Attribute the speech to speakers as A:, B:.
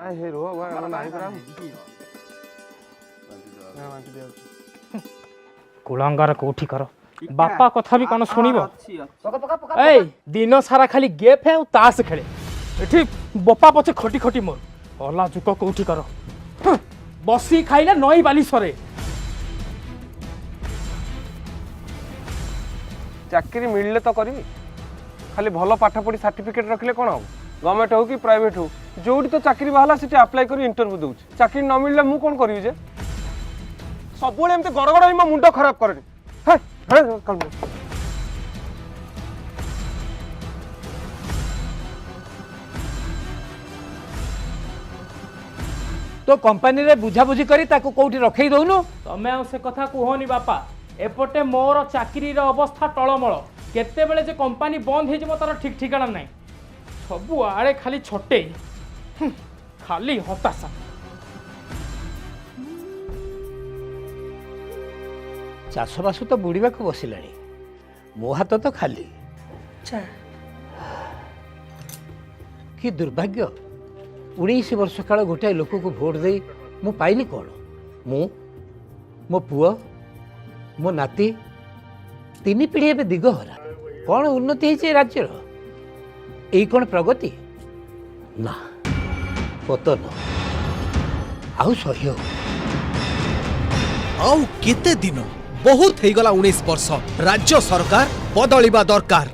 A: हे रो नाही करा
B: कुलंगार कोठी कर बापा कथा भी कौन शुणव ए दिन सारा खाली गेप है ताश खेले एठी बपा पछे खटी खटी मोर अला जुक कोठी कर बसी खाइले नई बाली सरे
A: चाकरी मिलले तो करी खाली भल पाठ पढ़ी सर्टिफिकेट रखले कौन हम गवर्नमेंट हो कि प्राइवेट हो जोड़ी तो चाकरी बाहला से अप्लाई कर इंटरव्यू दूँ चाकरी न मिलले मु कौन करी जे सब एमती गड़गड़ मो मुंड खराब करे
C: तो कंपनी रे बुझाबुझी करी ताको कोठी रखई दउनु
B: तमे से कथा कहनी बापा एपटे मोर चाकरी अवस्था टलमल केते बेले जे कंपनी बंद हो जिवो तार ठीक ठिकाना नहीं सबु आड़े खाली छोटे खाली हताशा
C: चाषबास तो बुड़ीबा को बसिलाणी मो हाथ तो खाली कि दुर्भाग्य 19 वर्ष काल गोटे लोक को भोट दे मु पाइली कौन मु मो पुओ मो नाती 3 पीढ़ी एवं दिगहरा कौन उन्नति है राज्यर यही कौन प्रगति ना पतन आउ सह्य
D: आउ केते दिन बहुत हेगला 19 वर्ष राज्य सरकार बदलिबा दरकार।